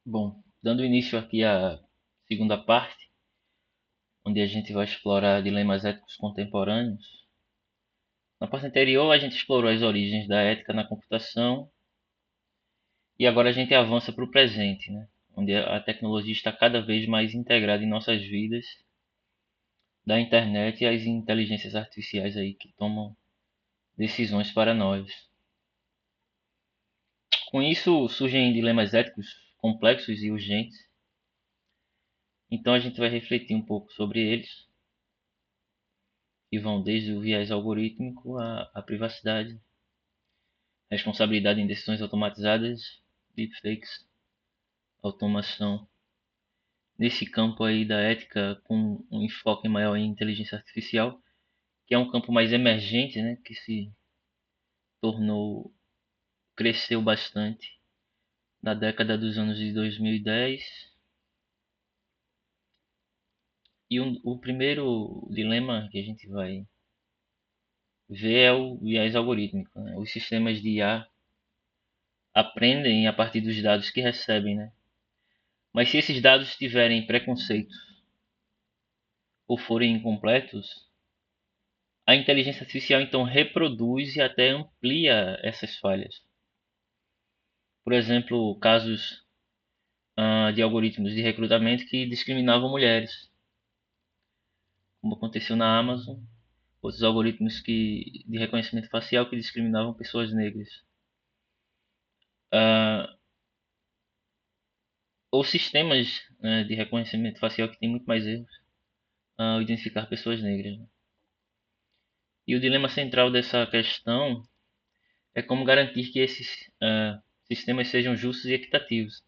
Bom, dando início aqui à segunda parte, onde a gente vai explorar dilemas éticos contemporâneos. Na parte anterior, a gente explorou as origens da ética na computação e agora a gente avança para o presente, né? Onde a tecnologia está cada vez mais integrada em nossas vidas, da internet e as inteligências artificiais aí que tomam decisões para nós. Com isso, surgem dilemas éticos complexos e urgentes, então a gente vai refletir um pouco sobre eles que vão desde o viés algorítmico à privacidade, responsabilidade em decisões automatizadas, deepfakes, automação. Nesse campo aí da ética, com um enfoque maior em inteligência artificial, que é um campo mais emergente, né, que se tornou, cresceu bastante na década dos anos de 2010. E o primeiro dilema que a gente vai ver é o viés algorítmico, né? Os sistemas de IA aprendem a partir dos dados que recebem, né? Mas se esses dados tiverem preconceitos ou forem incompletos, a inteligência artificial então reproduz e até amplia essas falhas. Por exemplo, casos de algoritmos de recrutamento que discriminavam mulheres, como aconteceu na Amazon, outros algoritmos de reconhecimento facial que discriminavam pessoas negras. Ah, ou sistemas de reconhecimento facial que têm muito mais erros ao identificar pessoas negras. E o dilema central dessa questão é como garantir que esses sistemas sejam justos e equitativos,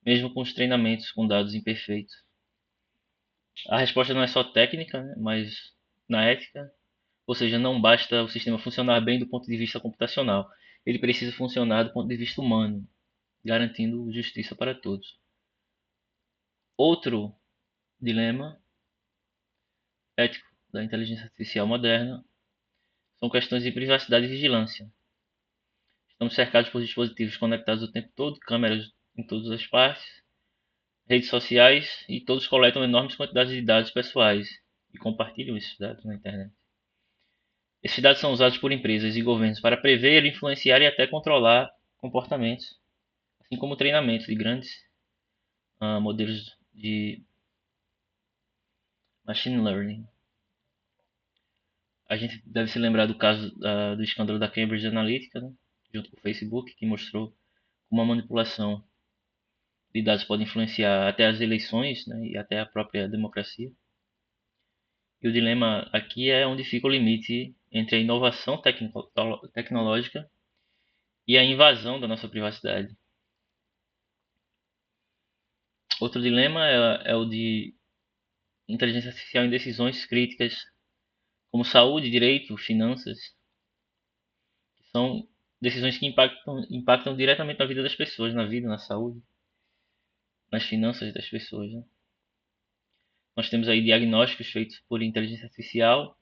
mesmo com os treinamentos com dados imperfeitos. A resposta não é só técnica, né, mas na ética, ou seja, não basta o sistema funcionar bem do ponto de vista computacional, ele precisa funcionar do ponto de vista humano, garantindo justiça para todos. Outro dilema ético da inteligência artificial moderna são questões de privacidade e vigilância. Estamos cercados por dispositivos conectados o tempo todo, câmeras em todas as partes, redes sociais e todos coletam enormes quantidades de dados pessoais e compartilham esses dados na internet. Esses dados são usados por empresas e governos para prever, influenciar e até controlar comportamentos, assim como treinamentos de grandes modelos de machine learning. A gente deve se lembrar do caso do escândalo da Cambridge Analytica, né, junto com o Facebook, que mostrou como a manipulação de dados pode influenciar até as eleições, né, e até a própria democracia. E o dilema aqui é onde fica o limite entre a inovação tecnológica e a invasão da nossa privacidade. Outro dilema é o de inteligência artificial em decisões críticas, como saúde, direito, finanças, que são decisões que impactam diretamente na vida das pessoas, na vida, na saúde, nas finanças das pessoas. Né? Nós temos aí diagnósticos feitos por inteligência artificial,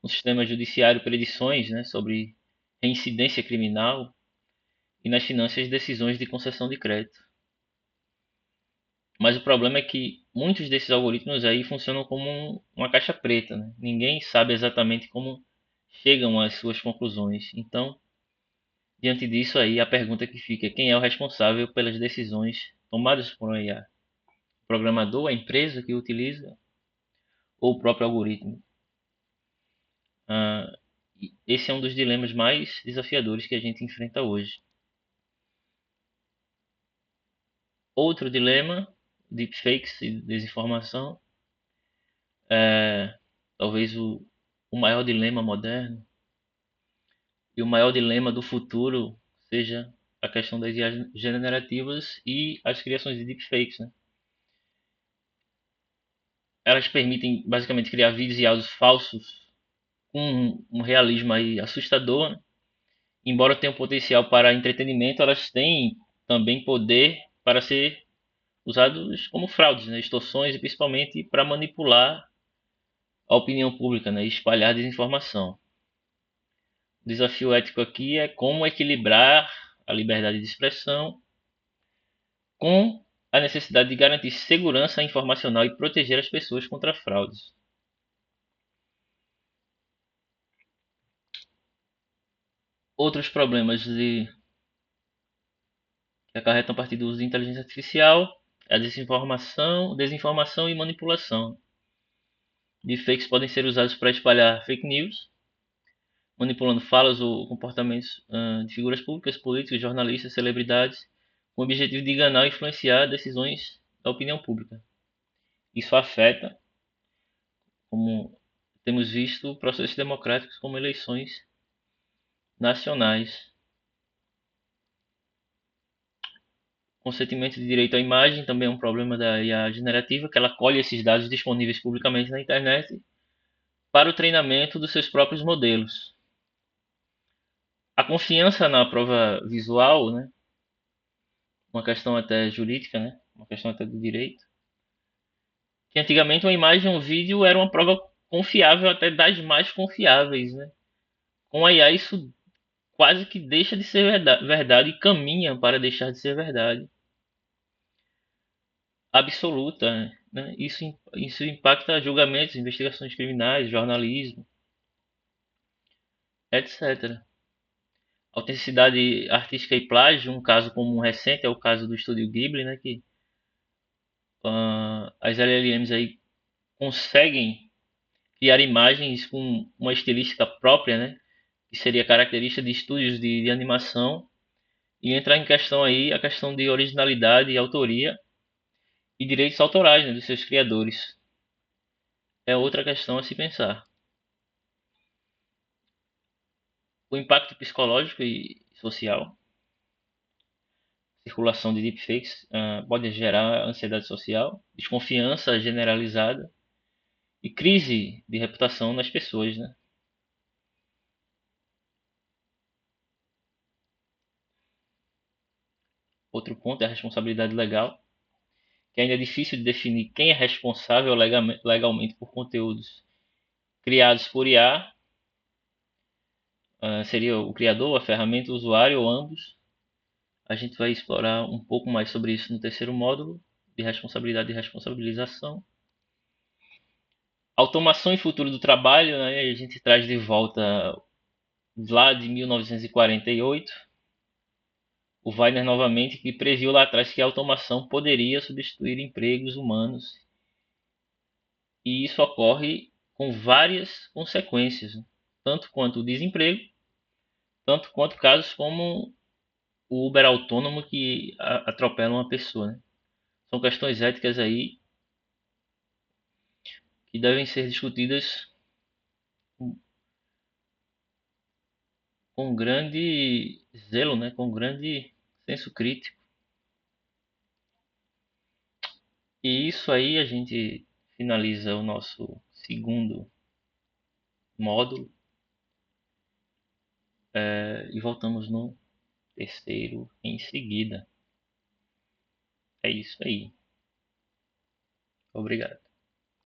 no sistema judiciário predições, né, sobre reincidência criminal e nas finanças decisões de concessão de crédito. Mas o problema é que muitos desses algoritmos aí funcionam como uma caixa preta, né? Ninguém sabe exatamente como chegam às suas conclusões. Então, diante disso aí, a pergunta que fica é quem é o responsável pelas decisões tomadas por uma IA? O programador, a empresa que o utiliza ou o próprio algoritmo? Ah, esse é um dos dilemas mais desafiadores que a gente enfrenta hoje. Outro dilema, deepfakes e desinformação, é talvez o maior dilema moderno e o maior dilema do futuro seja a questão das IAs generativas e as criações de deepfakes. Né? Elas permitem basicamente criar vídeos e áudios falsos com um realismo aí assustador. Né? Embora tenham potencial para entretenimento, elas têm também poder para ser usados como fraudes, né? Extorsões e principalmente para manipular a opinião pública, né? E espalhar desinformação. O desafio ético aqui é como equilibrar a liberdade de expressão com a necessidade de garantir segurança informacional e proteger as pessoas contra fraudes. Outros problemas que acarretam a partir do uso de inteligência artificial é a desinformação e manipulação. Deepfakes podem ser usados para espalhar fake news, manipulando falas ou comportamentos de figuras públicas, políticos, jornalistas, celebridades, com o objetivo de enganar ou influenciar decisões da opinião pública. Isso afeta, como temos visto, processos democráticos como eleições nacionais. Consentimento de direito à imagem também é um problema da IA generativa, que ela colhe esses dados disponíveis publicamente na internet para o treinamento dos seus próprios modelos. A confiança na prova visual, né, uma questão até jurídica, né, uma questão até do direito, que antigamente uma imagem ou um vídeo era uma prova confiável, até das mais confiáveis, né? Com a IA isso quase que deixa de ser verdade e caminha para deixar de ser verdade absoluta, né? Isso impacta julgamentos, investigações criminais, jornalismo, etc. Autenticidade artística e plágio, um caso comum recente é o caso do estúdio Ghibli, né, que as LLMs aí conseguem criar imagens com uma estilística própria, né, que seria característica de estúdios de animação, e entrar em questão aí a questão de originalidade e autoria e direitos autorais, né, dos seus criadores. É outra questão a se pensar. O impacto psicológico e social, circulação de deepfakes pode gerar ansiedade social, desconfiança generalizada e crise de reputação nas pessoas, né? Outro ponto é a responsabilidade legal, que ainda é difícil de definir quem é responsável legalmente por conteúdos criados por IA. Seria o criador, a ferramenta, o usuário ou ambos. A gente vai explorar um pouco mais sobre isso no terceiro módulo de responsabilidade e responsabilização. Automação e futuro do trabalho, né? A gente traz de volta lá de 1948 o Weiner novamente, que previu lá atrás que a automação poderia substituir empregos humanos. E isso ocorre com várias consequências, né? Tanto quanto o desemprego, tanto quanto casos como o Uber autônomo que atropela uma pessoa, né? São questões éticas aí que devem ser discutidas com grande zelo, né? Com grande senso crítico. E isso aí a gente finaliza o nosso segundo módulo e voltamos no terceiro em seguida. É isso aí. Obrigado.